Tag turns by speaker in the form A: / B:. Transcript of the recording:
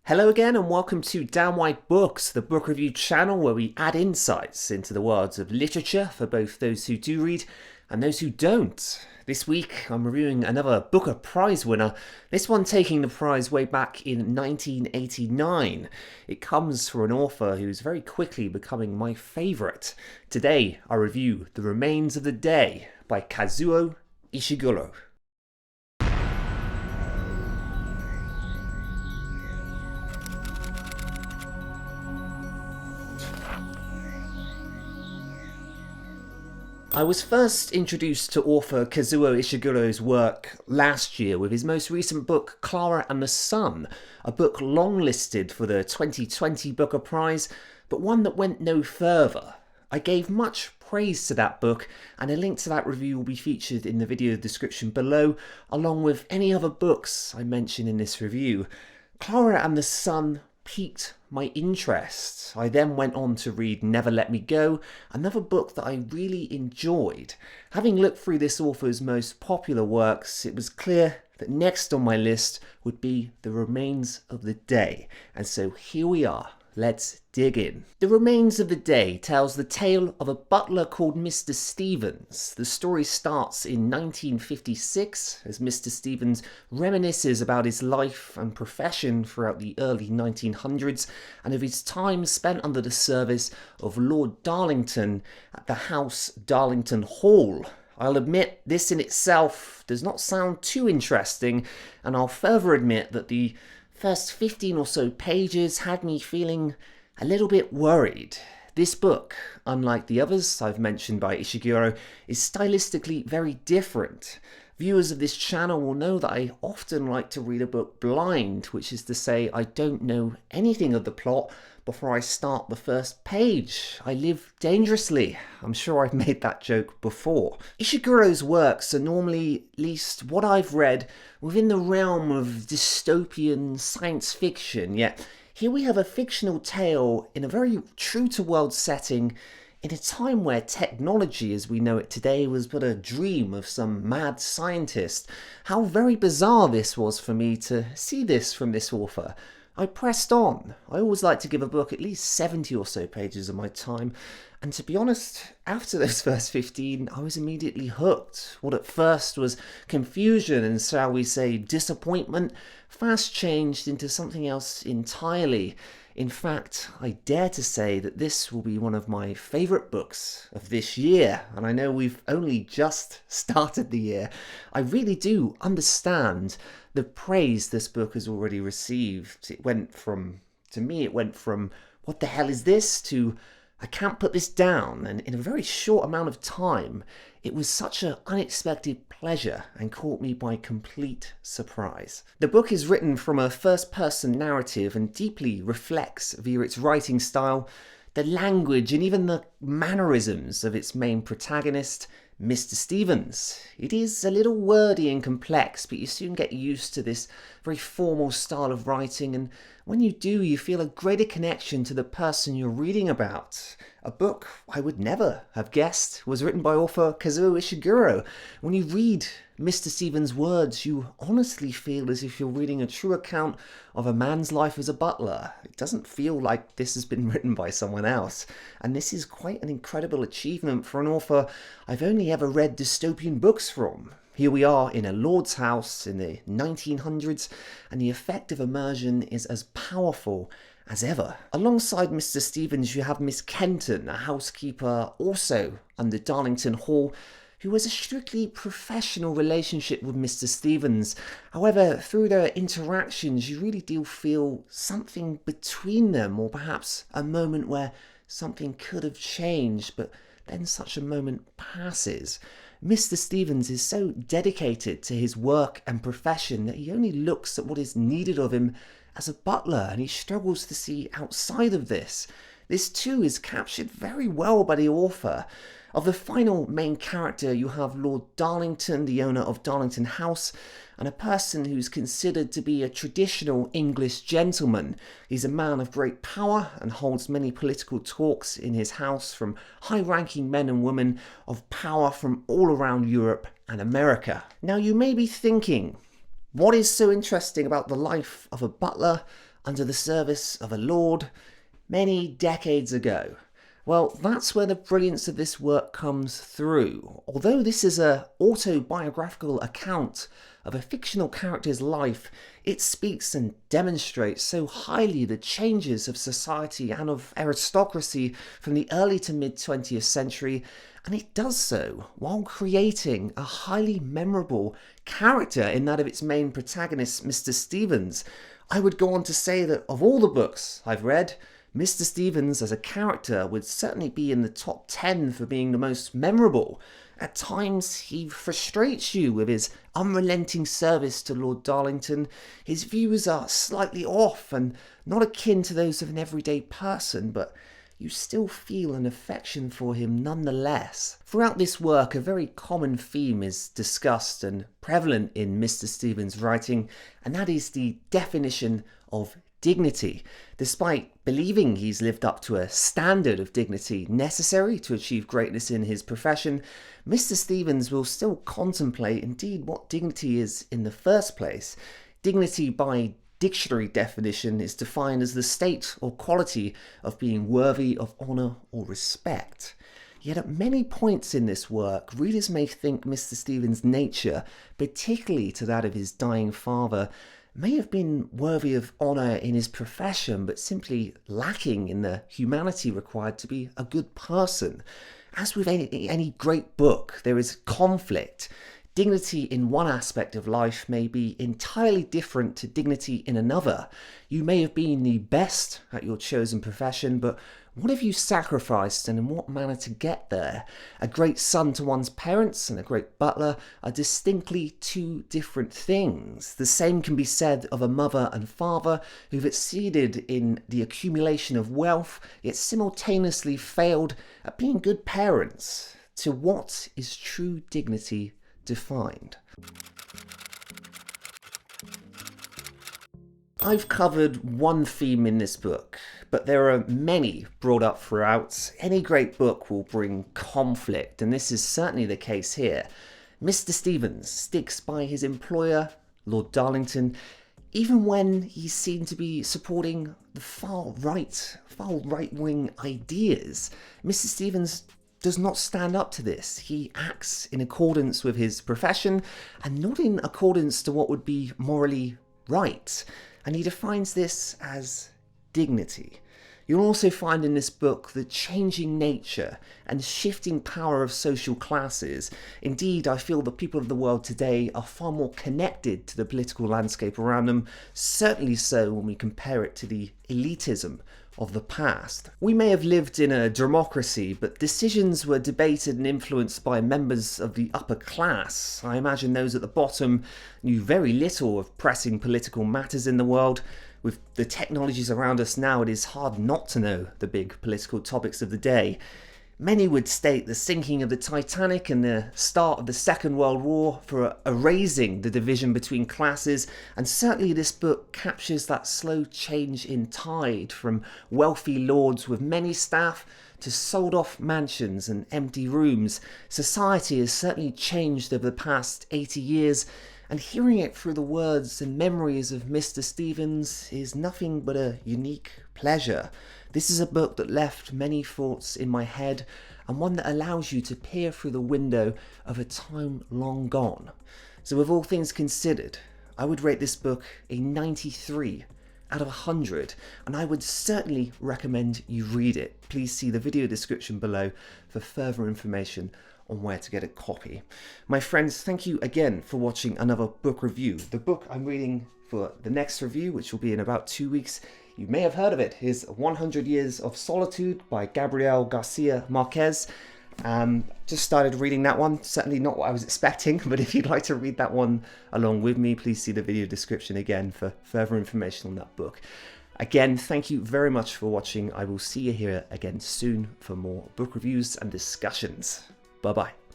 A: Hello again and welcome to DanWhiteBooks, the book review channel where we add insights into the worlds of literature for both those who do read and those who don't. This week I'm reviewing another Booker Prize winner, this one taking the prize way back in 1989. It comes from an author who's very quickly becoming my favourite. Today I review The Remains of the Day by Kazuo Ishiguro. I was first introduced to author Kazuo Ishiguro's work last year with his most recent book, Clara and the Sun, a book long-listed for the 2020 Booker Prize, but one that went no further. I gave much praise to that book, and a link to that review will be featured in the video description below, along with any other books I mention in this review. Clara and the Sun piqued my interest. I then went on to read Never Let Me Go, another book that I really enjoyed. Having looked through this author's most popular works, it was clear that next on my list would be The Remains of the Day. And so here we are. Let's dig in. The Remains of the Day tells the tale of a butler called Mr. Stevens. The story starts in 1956 as Mr. Stevens reminisces about his life and profession throughout the early 1900s and of his time spent under the service of Lord Darlington at the House Darlington Hall. I'll admit this in itself does not sound too interesting, and I'll further admit that the first 15 or so pages had me feeling a little bit worried. This book, unlike the others I've mentioned by Ishiguro, is stylistically very different. Viewers of this channel will know that I often like to read a book blind, which is to say I don't know anything of the plot before I start the first page. I live dangerously. I'm sure I've made that joke before. Ishiguro's works are normally, at least what I've read, within the realm of dystopian science fiction, yet here we have a fictional tale in a very true-to-world setting in a time where technology as we know it today was but a dream of some mad scientist. How very bizarre this was for me to see this from this author. I pressed on. I always like to give a book at least 70 or so pages of my time, and to be honest, after those first 15, I was immediately hooked. What at first was confusion and, shall we say, disappointment, fast changed into something else entirely. In fact, I dare to say that this will be one of my favourite books of this year, and I know we've only just started the year. I really do understand the praise this book has already received. To me, it went from, what the hell is this, to, I can't put this down, and in a very short amount of time, it was such an unexpected pleasure and caught me by complete surprise. The book is written from a first-person narrative and deeply reflects, via its writing style, the language and even the mannerisms of its main protagonist, Mr. Stevens. It is a little wordy and complex, but you soon get used to this very formal style of writing, and when you do, you feel a greater connection to the person you're reading about. A book I would never have guessed was written by author Kazuo Ishiguro. When you read Mr. Stevens' words, you honestly feel as if you're reading a true account of a man's life as a butler. It doesn't feel like this has been written by someone else, and this is quite an incredible achievement for an author I've only ever read dystopian books from. Here we are in a lord's house in the 1900s, and the effect of immersion is as powerful as ever. Alongside Mr. Stevens, you have Miss Kenton, a housekeeper also under Darlington Hall, who has a strictly professional relationship with Mr. Stevens. However, through their interactions, you really do feel something between them, or perhaps a moment where something could have changed, but then such a moment passes. Mr. Stevens is so dedicated to his work and profession that he only looks at what is needed of him as a butler, and he struggles to see outside of this. This too is captured very well by the author. Of the final main character, you have Lord Darlington, the owner of Darlington House, and a person who's considered to be a traditional English gentleman. He's a man of great power and holds many political talks in his house from high-ranking men and women of power from all around Europe and America. Now you may be thinking, what is so interesting about the life of a butler? under the service of a lord many decades ago. Well, that's where the brilliance of this work comes through. Although this is an autobiographical account of a fictional character's life, it speaks and demonstrates so highly the changes of society and of aristocracy from the early to mid-20th century, and it does so while creating a highly memorable character in that of its main protagonist, Mr. Stevens. I would go on to say that of all the books I've read, Mr. Stevens as a character would certainly be in the top 10 for being the most memorable. At times, he frustrates you with his unrelenting service to Lord Darlington. His views are slightly off and not akin to those of an everyday person, but you still feel an affection for him nonetheless. Throughout this work, a very common theme is discussed and prevalent in Mr. Stevens' writing, and that is the definition of dignity. Despite believing he's lived up to a standard of dignity necessary to achieve greatness in his profession, Mr. Stevens will still contemplate indeed what dignity is in the first place. Dignity by dictionary definition is defined as the state or quality of being worthy of honour or respect. Yet at many points in this work, readers may think Mr. Stevens' nature, particularly to that of his dying father, may have been worthy of honour in his profession, but simply lacking in the humanity required to be a good person. As with any great book, there is conflict. Dignity in one aspect of life may be entirely different to dignity in another. You may have been the best at your chosen profession, but what have you sacrificed and in what manner to get there? A great son to one's parents and a great butler are distinctly two different things. The same can be said of a mother and father who've exceeded in the accumulation of wealth, yet simultaneously failed at being good parents. To what is true dignity defined? I've covered one theme in this book, but there are many brought up throughout. Any great book will bring conflict, and this is certainly the case here. Mr. Stevens sticks by his employer, Lord Darlington, even when he's seen to be supporting the far right-wing ideas. Mr. Stevens does not stand up to this. He acts in accordance with his profession and not in accordance to what would be morally right. And he defines this as dignity. You'll also find in this book the changing nature and shifting power of social classes. Indeed, I feel the people of the world today are far more connected to the political landscape around them, certainly so when we compare it to the elitism of the past. We may have lived in a democracy, but decisions were debated and influenced by members of the upper class. I imagine those at the bottom knew very little of pressing political matters in the world. With the technologies around us now, it is hard not to know the big political topics of the day. Many would state the sinking of the Titanic and the start of the Second World War for erasing the division between classes, and certainly this book captures that slow change in tide from wealthy lords with many staff to sold-off mansions and empty rooms. Society has certainly changed over the past 80 years, and hearing it through the words and memories of Mr. Stevens is nothing but a unique pleasure. This is a book that left many thoughts in my head, and one that allows you to peer through the window of a time long gone. So with all things considered, I would rate this book a 93 out of 100, and I would certainly recommend you read it. Please see the video description below for further information on where to get a copy. My friends, thank you again for watching another book review. The book I'm reading for the next review, which will be in about 2 weeks, you may have heard of it, is 100 Years of Solitude by Gabriel Garcia Marquez. Just started reading that one, certainly not what I was expecting, but if you'd like to read that one along with me, please see the video description again for further information on that book. Again, thank you very much for watching. I will see you here again soon for more book reviews and discussions. Bye-bye.